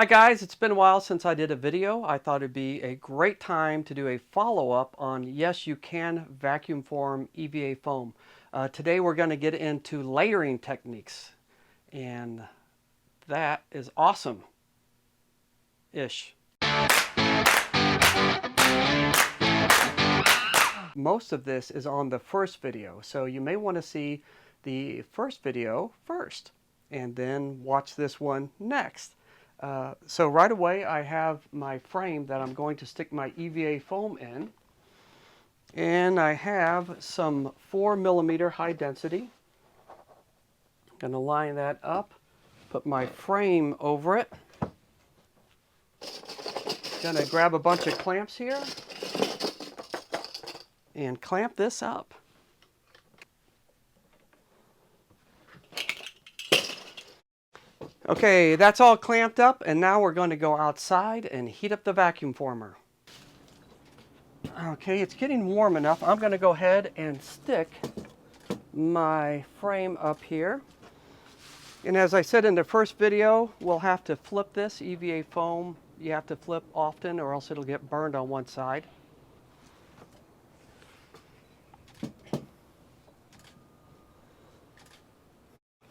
Hi guys, it's been a while since I did a video. I thought it'd be a great time to do a follow-up on yes, you can vacuum form EVA foam. Today we're going to get into layering techniques, and that is awesome-ish. Most of this is on the first video, so you may want to see the first video first and then watch this one next. So right away I have my frame that I'm going to stick my EVA foam in, and I have some 4mm high density. I'm going to line that up, put my frame over it. Going to grab a bunch of clamps here and clamp this up. Okay, that's all clamped up, and now we're going to go outside and heat up the vacuum former. Okay, it's getting warm enough. I'm going to go ahead and stick my frame up here. And as I said in the first video, we'll have to flip this EVA foam. You have to flip often or else it'll get burned on one side.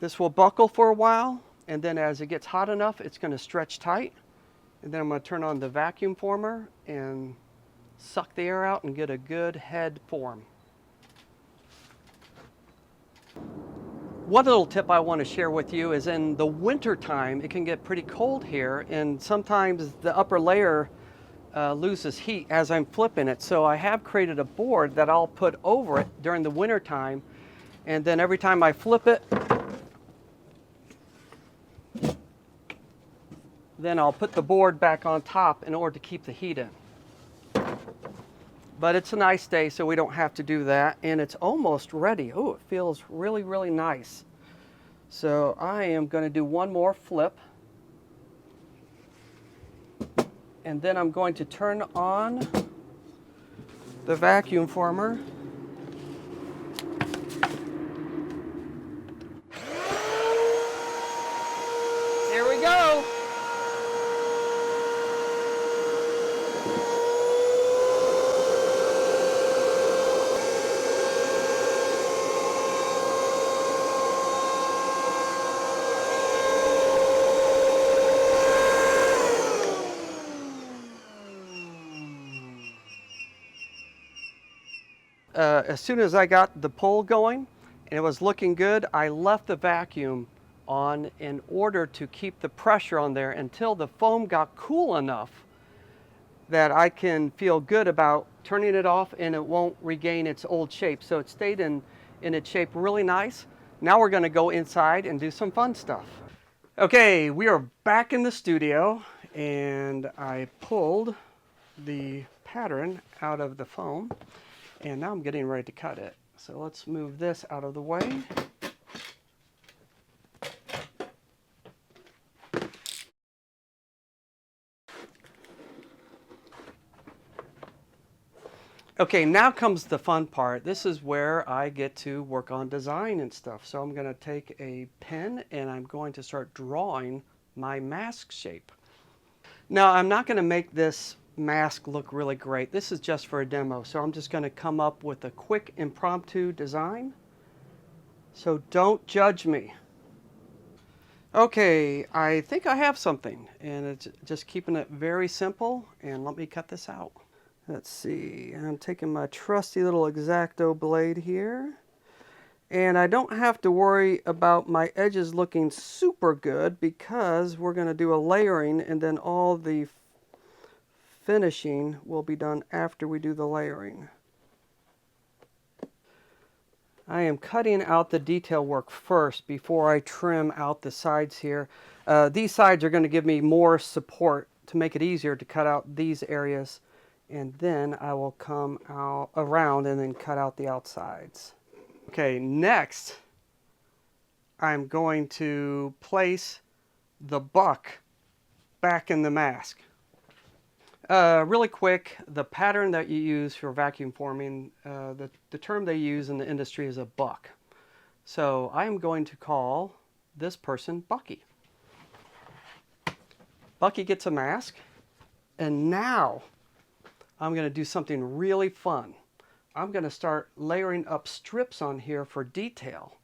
This will buckle for a while, and then as it gets hot enough, it's going to stretch tight. And then I'm going to turn on the vacuum former and suck the air out and get a good head form. One little tip I want to share with you is in the winter time, it can get pretty cold here, and sometimes the upper layer loses heat as I'm flipping it. So I have created a board that I'll put over it during the winter time, and then every time I flip it, then I'll put the board back on top in order to keep the heat in. But it's a nice day, so we don't have to do that, and it's almost ready. Oh, it feels really, really nice. So I am going to do one more flip, and then I'm going to turn on the vacuum former. Here we go. As soon as I got the pull going and it was looking good, I left the vacuum on in order to keep the pressure on there until the foam got cool enough that I can feel good about turning it off and it won't regain its old shape. So it stayed in its shape really nice. Now we're going to go inside and do some fun stuff. Okay, we are back in the studio, and I pulled the pattern out of the foam. And now I'm getting ready to cut it. So let's move this out of the way. Okay, now comes the fun part. This is where I get to work on design and stuff. So I'm going to take a pen and I'm going to start drawing my mask shape. Now I'm not going to make this mask look really great. This is just for a demo, so I'm just going to come up with a quick impromptu design. So don't judge me. Okay, I think I have something, and it's just keeping it very simple, and let me cut this out. Let's see, I'm taking my trusty little X-Acto blade here, and I don't have to worry about my edges looking super good because we're going to do a layering, and then all the finishing will be done after we do the layering. I am cutting out the detail work first before I trim out the sides here. These sides are going to give me more support to make it easier to cut out these areas, and then I will come out around and then cut out the outsides. Okay, next I'm going to place the buck back in the mask. Really quick, the pattern that you use for vacuum forming, the term they use in the industry is a buck. So I am going to call this person Bucky. Bucky gets a mask. And now I'm going to do something really fun. I'm going to start layering up strips on here for detail.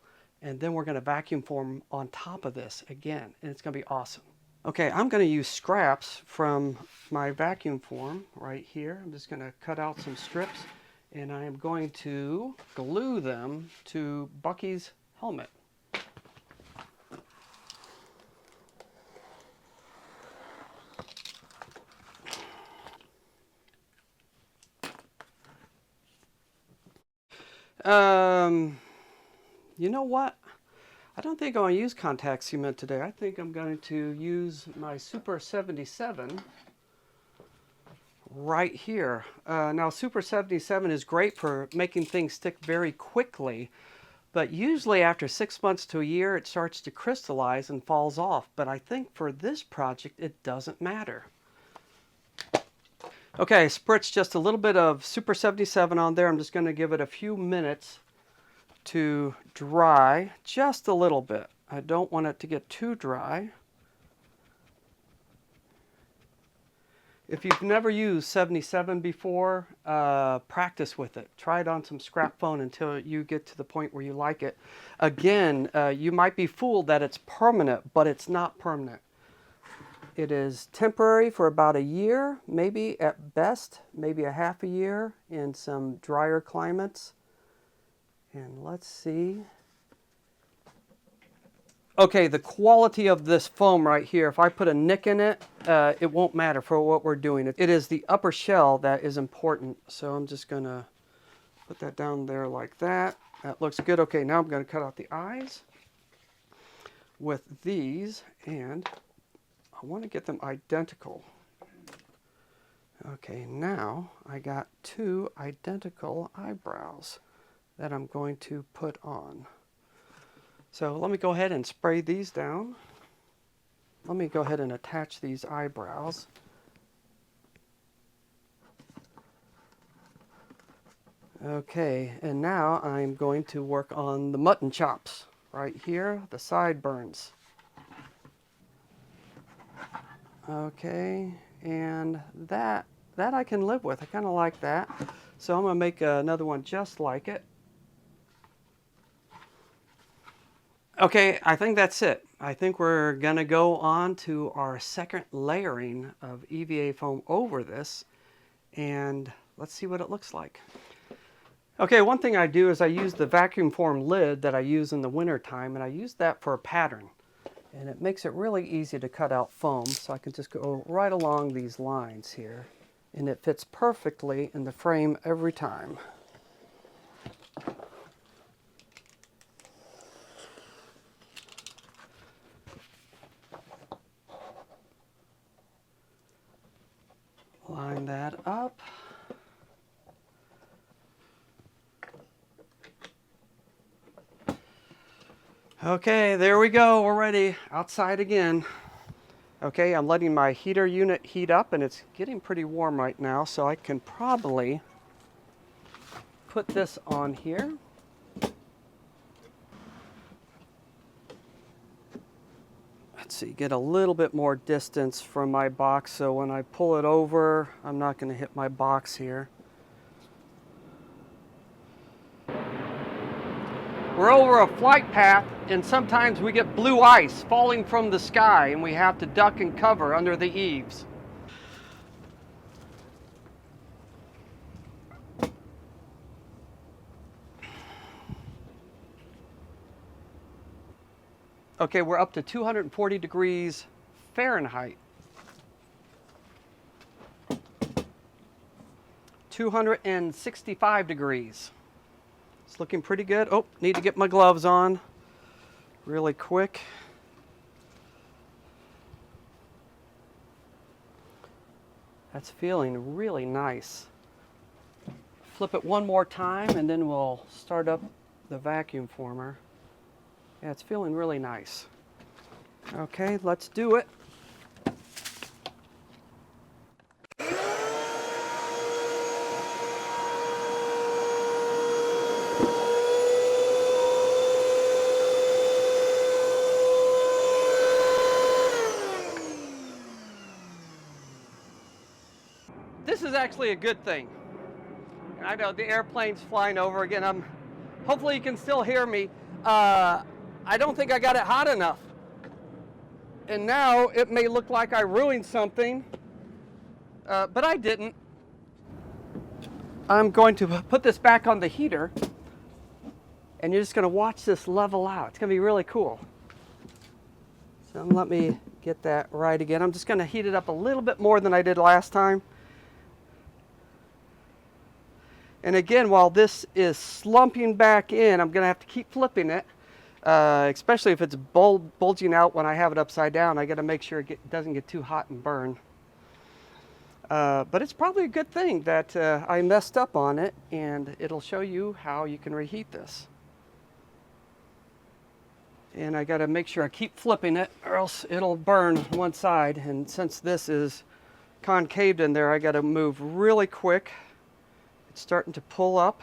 And then we're going to vacuum form on top of this again. And it's going to be awesome. Okay, I'm going to use scraps from my vacuum form right here. I'm just going to cut out some strips. And I am going to glue them to Bucky's helmet. You know what? I don't think I'm going to use contact cement today. I think I'm going to use my Super 77 right here. Now, Super 77 is great for making things stick very quickly, but usually after 6 months to a year, it starts to crystallize and falls off. But I think for this project, it doesn't matter. Okay, spritz just a little bit of Super 77 on there. I'm just going to give it a few minutes to dry just a little bit. I don't want it to get too dry. If you've never used 77 before, practice with it. Try it on some scrap foam until you get to the point where you like it. Again, you might be fooled that it's permanent, but it's not permanent. It is temporary for about a year, maybe at best, maybe a half a year in some drier climates. And let's see. Okay, the quality of this foam right here, if I put a nick in it, it won't matter for what we're doing. It is the upper shell that is important. So I'm just going to put that down there like that. That looks good. Okay, now I'm going to cut out the eyes with these, and I want to get them identical. Okay, now I got two identical eyebrows that I'm going to put on. So let me go ahead and spray these down. Let me go ahead and attach these eyebrows. Okay, and now I'm going to work on the mutton chops right here, the sideburns. Okay, and that I can live with. I kind of like that. So I'm going to make another one just like it. Okay, I think that's it. I think we're going to go on to our second layering of EVA foam over this, and let's see what it looks like. Okay, one thing I do is I use the vacuum form lid that I use in the winter time, and I use that for a pattern. And it makes it really easy to cut out foam, so I can just go right along these lines here. And it fits perfectly in the frame every time. Line that up. Okay, there we go. We're ready. Outside again. Okay, I'm letting my heater unit heat up, and it's getting pretty warm right now, so I can probably put this on here. Let's see, get a little bit more distance from my box, so when I pull it over, I'm not going to hit my box here. We're over a flight path, and sometimes we get blue ice falling from the sky, and we have to duck and cover under the eaves. Okay, we're up to 240 degrees Fahrenheit. 265 degrees. It's looking pretty good. Oh, need to get my gloves on really quick. That's feeling really nice. Flip it one more time and then we'll start up the vacuum former. Yeah, it's feeling really nice. Okay, let's do it. this is actually a good thing. I know the airplane's flying over again. Hopefully you can still hear me. I don't think I got it hot enough. And now it may look like I ruined something, but I didn't. I'm going to put this back on the heater, and you're just going to watch this level out. It's going to be really cool. So let me get that right again. I'm just going to heat it up a little bit more than I did last time. And again, while this is slumping back in, I'm going to have to keep flipping it. Especially if it's bulging out when I have it upside down. I got to make sure it doesn't get too hot and burn. But it's probably a good thing that I messed up on it, and it'll show you how you can reheat this. And I got to make sure I keep flipping it, or else it'll burn one side. And since this is concaved in there, I got to move really quick. It's starting to pull up.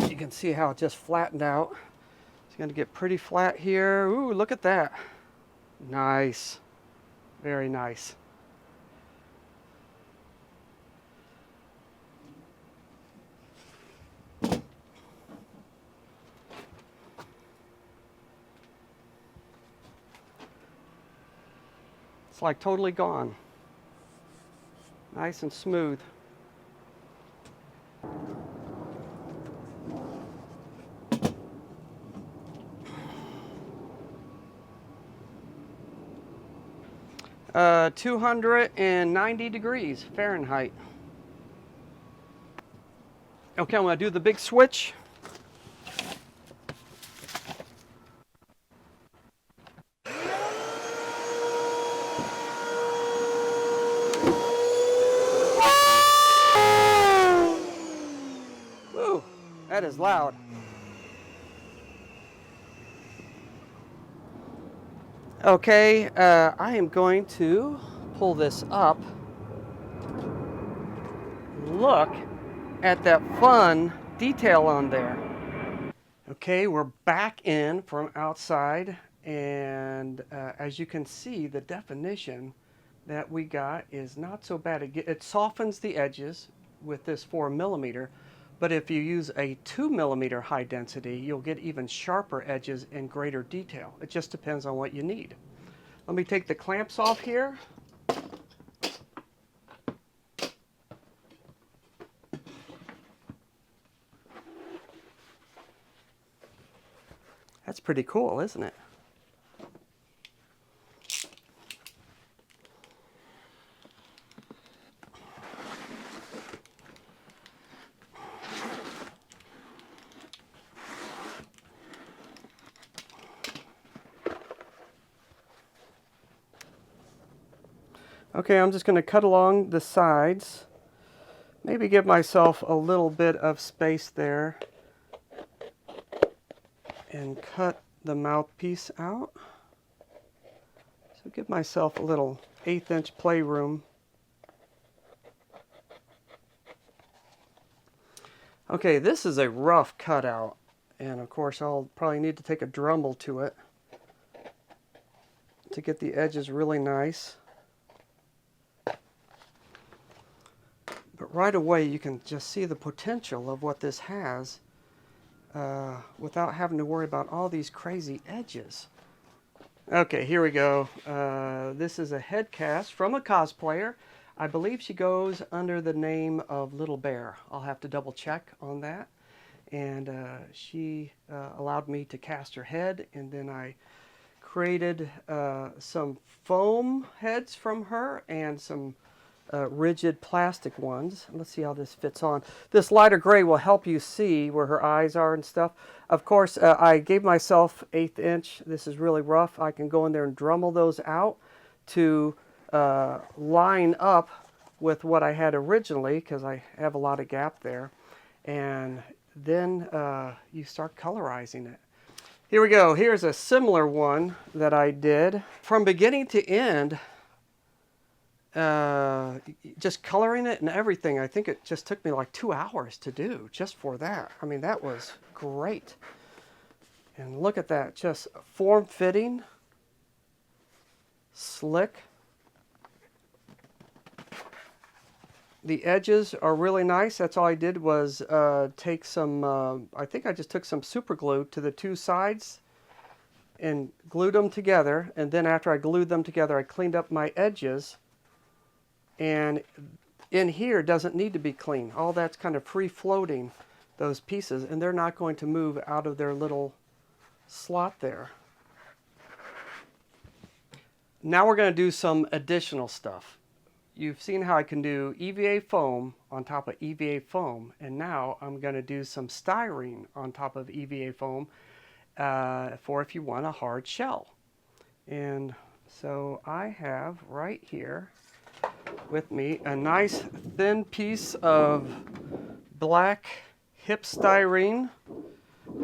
You can see how it just flattened out. It's going to get pretty flat here. Ooh, look at that. Nice. Very nice. It's like totally gone. Nice and smooth. Uh, 290 degrees Fahrenheit. Okay, I'm going to do the big switch. Woo, that is loud. Okay, I am going to pull this up. Look at that fun detail on there. Okay, we're back in from outside, and as you can see, the definition that we got is not so bad. It softens the edges with this 4mm, but if you use a 2mm high density, you'll get even sharper edges and greater detail. It just depends on what you need. Let me take the clamps off here. That's pretty cool, isn't it? Okay, I'm just going to cut along the sides. Maybe give myself a little bit of space there. And cut the mouthpiece out. So give myself a little 1/8" playroom. Okay, this is a rough cutout, and of course I'll probably need to take a Dremel to it to get the edges really nice. But right away you can just see the potential of what this has without having to worry about all these crazy edges. Okay, here we go. This is a head cast from a cosplayer. I believe she goes under the name of Little Bear. I'll have to double check on that. And she allowed me to cast her head, and then I created some foam heads from her and some rigid plastic ones. Let's see how this fits on. This lighter gray will help you see where her eyes are and stuff. Of course, I gave myself 1/8". This is really rough. I can go in there and Dremel those out to line up with what I had originally, because I have a lot of gap there. And then you start colorizing it. Here we go. Here's a similar one that I did. From beginning to end, just coloring it and everything, I think it just took me like 2 hours to do just for that. I mean, that was great. And look at that, just form-fitting, slick. The edges are really nice. That's all I did was take some, I think I just took some super glue to the two sides and glued them together. And then after I glued them together, I cleaned up my edges. And in here doesn't need to be clean. All that's kind of free floating, those pieces, and they're not going to move out of their little slot there. Now we're going to do some additional stuff. You've seen how I can do EVA foam on top of EVA foam, and now I'm going to do some styrene on top of EVA foam for if you want a hard shell. And so I have right here with me a nice thin piece of black hip styrene,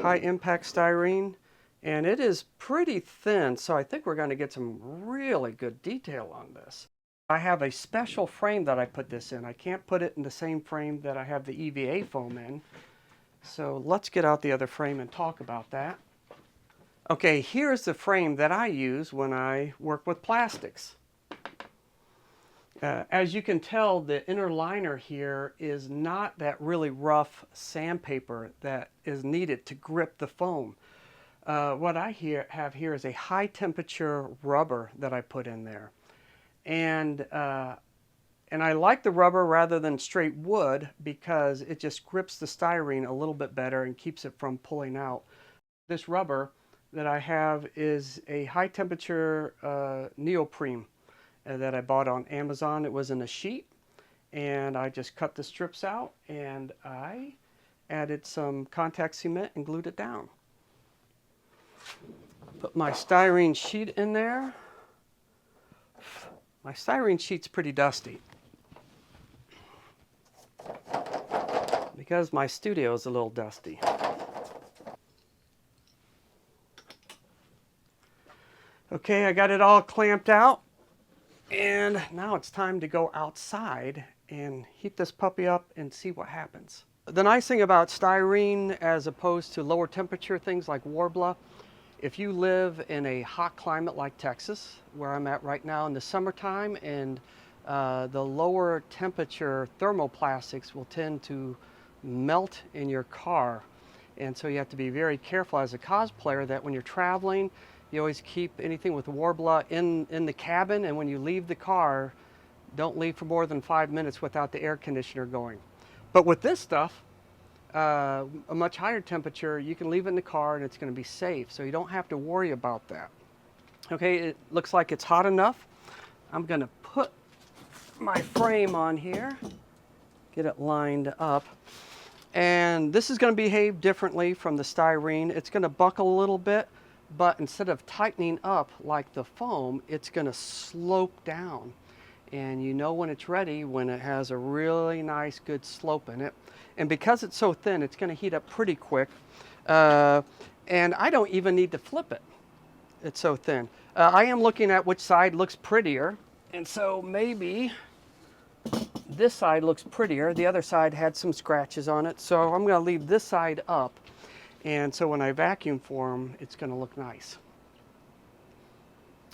high impact styrene, and it is pretty thin, so I think we're going to get some really good detail on this. I have a special frame that I put this in. I can't put it in the same frame that I have the EVA foam in, so let's get out the other frame and talk about that. Okay, here's the frame that I use when I work with plastics. As you can tell, the inner liner here is not that really rough sandpaper that is needed to grip the foam. What I have here is a high temperature rubber that I put in there. And I like the rubber rather than straight wood because it just grips the styrene a little bit better and keeps it from pulling out. This rubber that I have is a high temperature neoprene that I bought on Amazon. It was in a sheet, and I just cut the strips out and I added some contact cement and glued it down. Put my styrene sheet in there. My styrene sheet's pretty dusty because my studio is a little dusty. Okay, I got it all clamped out. And now it's time to go outside and heat this puppy up and see what happens. The nice thing about styrene as opposed to lower temperature things like Warbler, if you live in a hot climate like Texas, where I'm at right now in the summertime, and the lower temperature thermoplastics will tend to melt in your car. And so you have to be very careful as a cosplayer that when you're traveling, you always keep anything with Warbler in the cabin, and when you leave the car, don't leave for more than 5 minutes without the air conditioner going. But with this stuff, a much higher temperature, you can leave it in the car and it's going to be safe, so you don't have to worry about that. Okay, it looks like it's hot enough. I'm going to put my frame on here, get it lined up. And this is going to behave differently from the styrene. It's going to buckle a little bit, but instead of tightening up like the foam, it's going to slope down. And you know when it's ready when it has a really nice good slope in it. And because it's so thin, it's going to heat up pretty quick. And I don't even need to flip it. It's so thin. I am looking at which side looks prettier. And so maybe this side looks prettier. The other side had some scratches on it. So I'm going to leave this side up. And so when I vacuum form, it's going to look nice.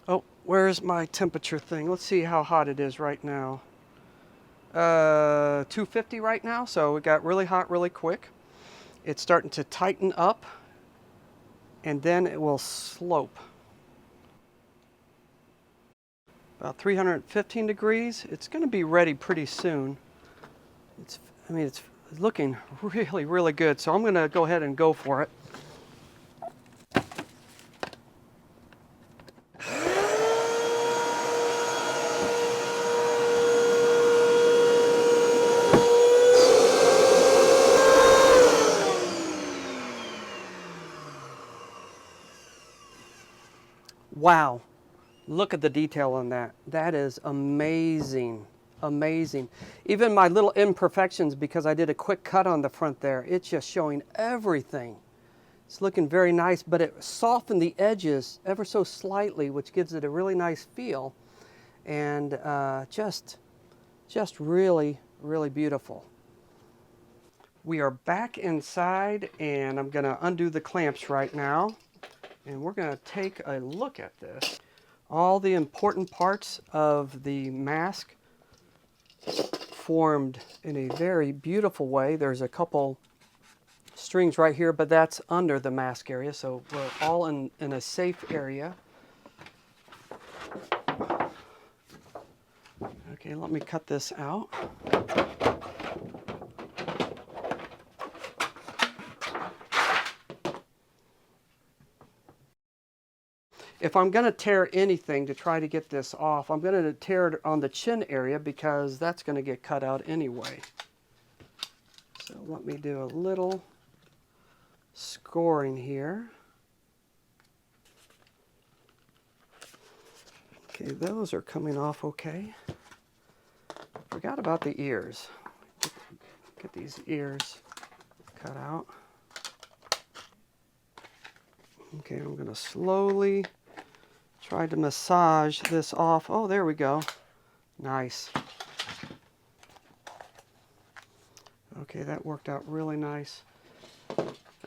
Oh, where's my temperature thing? Let's see how hot it is right now. 250 right now, so it got really hot really quick. It's starting to tighten up, and then it will slope. About 315 degrees. It's going to be ready pretty soon. It's looking really, really good, so I'm going to go ahead and go for it. Wow, look at the detail on that. That is amazing. Amazing. Even my little imperfections, because I did a quick cut on the front there, it's just showing everything. It's looking very nice, but it softened the edges ever so slightly, which gives it a really nice feel. And just really, really beautiful. We are back inside, and I'm going to undo the clamps right now. And we're going to take a look at this. All the important parts of the mask formed in a very beautiful way. There's a couple strings right here, but that's under the mask area, so we're all in a safe area. Okay, let me cut this out. If I'm going to tear anything to try to get this off, I'm going to tear it on the chin area because that's going to get cut out anyway. So let me do a little scoring here. Okay, those are coming off okay. Forgot about the ears. Get these ears cut out. Okay, I'm going to slowly try to massage this off. Oh, there we go. Nice. Okay, that worked out really nice.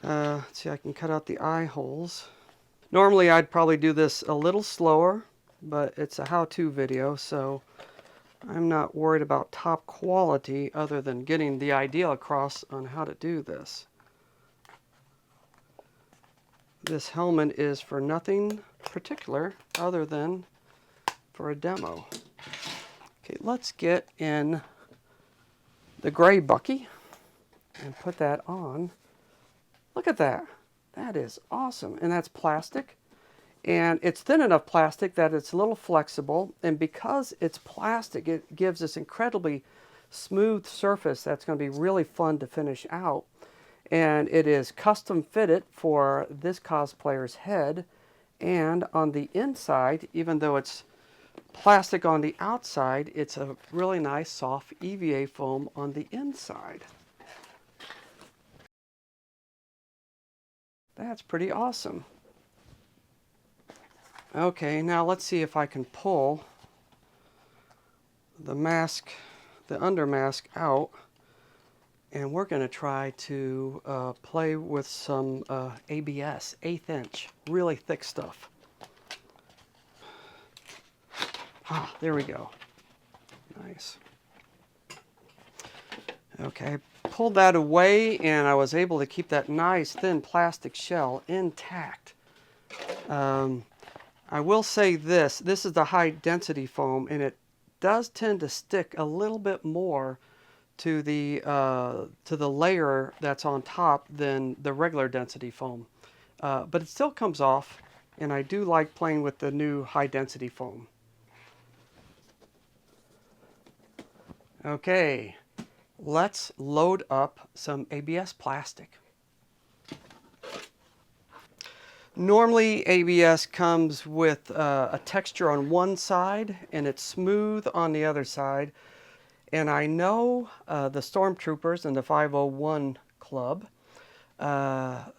Let's see, I can cut out the eye holes. Normally I'd probably do this a little slower, but it's a how-to video, so I'm not worried about top quality other than getting the idea across on how to do this. This helmet is for nothing particular other than for a demo. Okay, let's get in the gray bucky and put that on. Look at that. That is awesome. And that's plastic. And it's thin enough plastic that it's a little flexible. And because it's plastic, it gives this incredibly smooth surface that's going to be really fun to finish out. And it is custom fitted for this cosplayer's head. And on the inside, even though it's plastic on the outside, it's a really nice soft EVA foam on the inside. That's pretty awesome. Okay, now let's see if I can pull the mask, the under mask out. And we're going to try to play with some ABS, 1/8 inch, really thick stuff. Ah, there we go. Nice. Okay, I pulled that away and I was able to keep that nice thin plastic shell intact. I will say this is the high density foam, and it does tend to stick a little bit more to the layer that's on top than the regular density foam. But it still comes off, and I do like playing with the new high density foam. Okay, let's load up some ABS plastic. Normally ABS comes with a texture on one side and it's smooth on the other side. And I know the Stormtroopers and the 501 Club,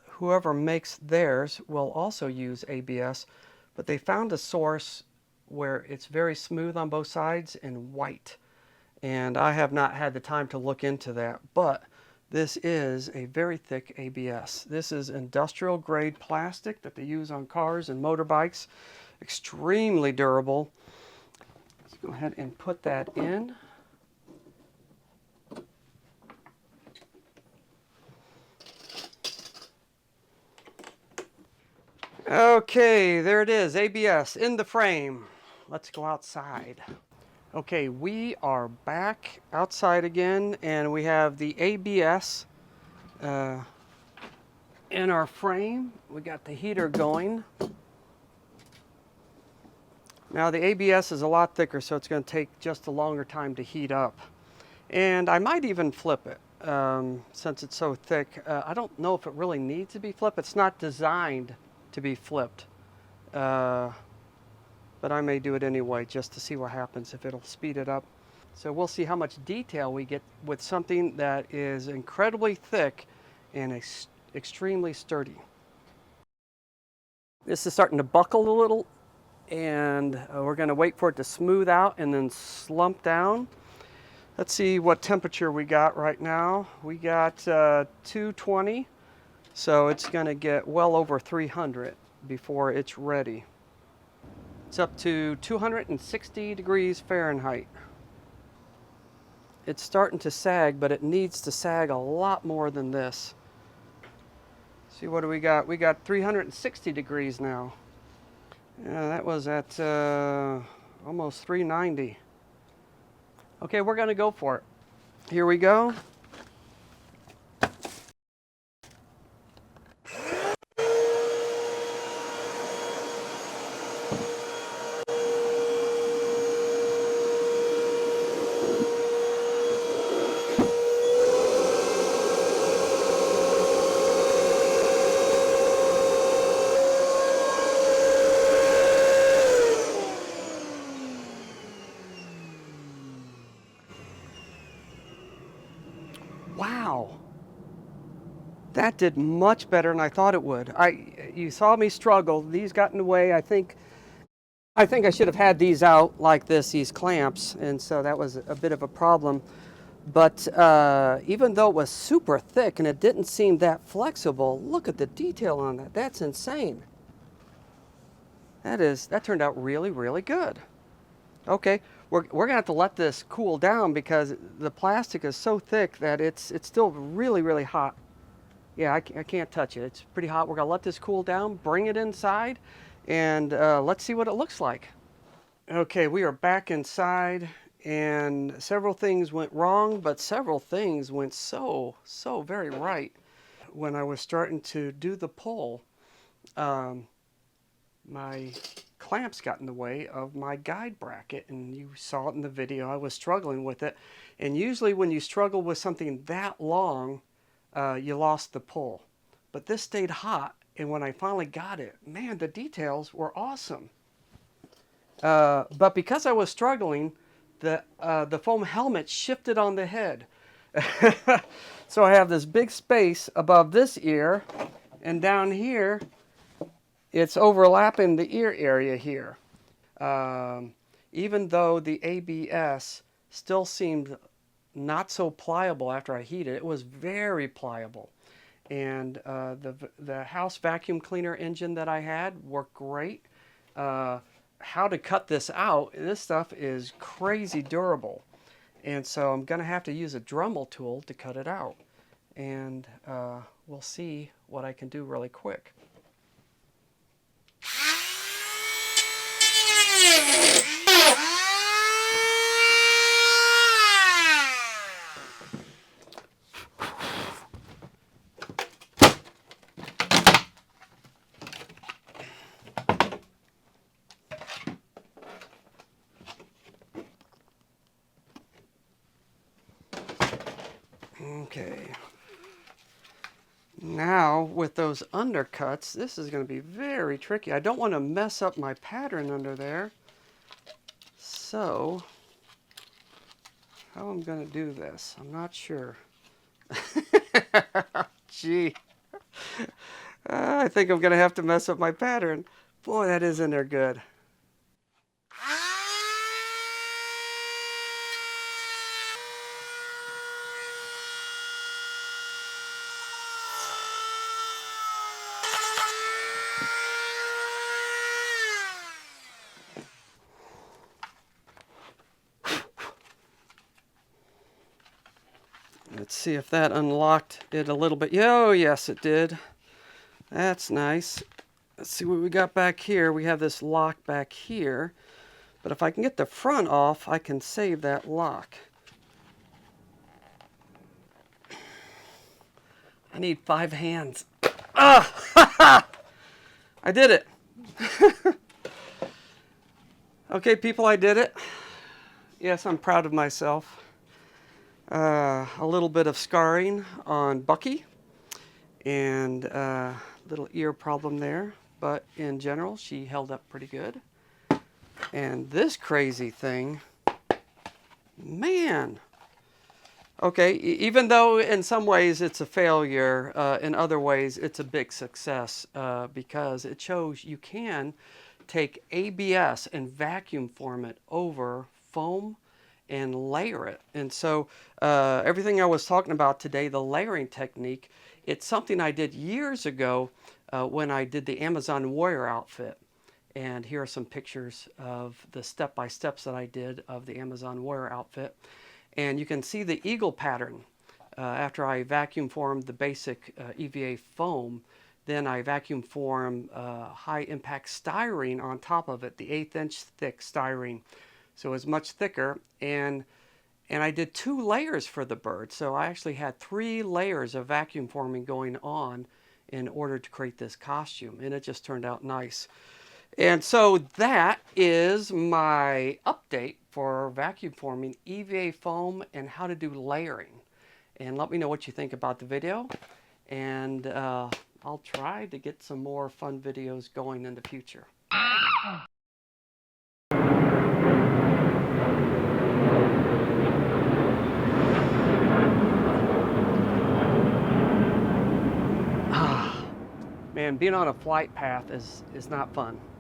whoever makes theirs will also use ABS, but they found a source where it's very smooth on both sides and white. And I have not had the time to look into that, but this is a very thick ABS. This is industrial grade plastic that they use on cars and motorbikes. Extremely durable. Let's go ahead and put that in. Okay, there it is, ABS in the frame. Let's go outside. Okay, we are back outside again, and we have the ABS in our frame. We got the heater going. Now the ABS is a lot thicker, so it's going to take just a longer time to heat up. And I might even flip it since it's so thick. I don't know if it really needs to be flipped. It's not designed to be flipped. But I may do it anyway just to see what happens, if it'll speed it up. So we'll see how much detail we get with something that is incredibly thick and extremely sturdy. This is starting to buckle a little, and we're going to wait for it to smooth out and then slump down. Let's see what temperature we got right now. We got 220, so it's going to get well over 300 before it's ready. It's up to 260 degrees Fahrenheit. It's starting to sag, but it needs to sag a lot more than this. See, what do we got? We got 360 degrees now. Yeah, that was at almost 390. Okay, we're gonna go for it. Here we go. Wow, that did much better than I thought it would. You saw me struggle. These got in the way. I should have had these out like this, these clamps, and so that was a bit of a problem. But even though it was super thick and it didn't seem that flexible, look at the detail on that. That's insane. That turned out really, really good. Okay, we're gonna have to let this cool down because the plastic is so thick that it's still really, really hot. Yeah, I can't touch it. It's pretty hot. We're gonna let this cool down, bring it inside, and let's see what it looks like. Okay, we are back inside, and several things went wrong, but several things went so very right. When I was starting to do the pull, um, my clamps got in the way of my guide bracket, and you saw it in the video. I was struggling with it, and usually when you struggle with something that long, you lost the pull. But this stayed hot, and when I finally got it, man, the details were awesome. But because I was struggling, the foam helmet shifted on the head. So I have this big space above this ear, and down here, it's overlapping the ear area here. Even though the ABS still seemed not so pliable after I heated it, it was very pliable. And the house vacuum cleaner engine that I had worked great. How to cut this out, this stuff is crazy durable. And so I'm going to have to use a Dremel tool to cut it out. And we'll see what I can do really quick. Okay. Now, with those undercuts, this is going to be very tricky. I don't want to mess up my pattern under there. So, how I'm going to do this, I'm not sure. Gee. I think I'm going to have to mess up my pattern. Boy, that is in there good. Let's see if that unlocked it a little bit. Oh, yes, it did. That's nice. Let's see what we got back here. We have this lock back here. But if I can get the front off, I can save that lock. I need 5 hands. Ah! I did it. Okay, people, I did it. Yes, I'm proud of myself. A little bit of scarring on Bucky and a little ear problem there, but in general, she held up pretty good. And this crazy thing, man. Okay, even though in some ways it's a failure, in other ways it's a big success because it shows you can take ABS and vacuum form it over foam and layer it. And so everything I was talking about today, the layering technique, it's something I did years ago when I did the Amazon Warrior outfit. And here are some pictures of the step-by-steps that I did of the Amazon Warrior outfit. And you can see the eagle pattern. After I vacuum formed the basic EVA foam, then I vacuum formed high impact styrene on top of it, the 1/8 inch thick styrene. So it was much thicker, and I did 2 layers for the bird. So I actually had 3 layers of vacuum forming going on in order to create this costume, and it just turned out nice. And so that is my update for vacuum forming EVA foam and how to do layering. And let me know what you think about the video, and I'll try to get some more fun videos going in the future. Man, being on a flight path is not fun.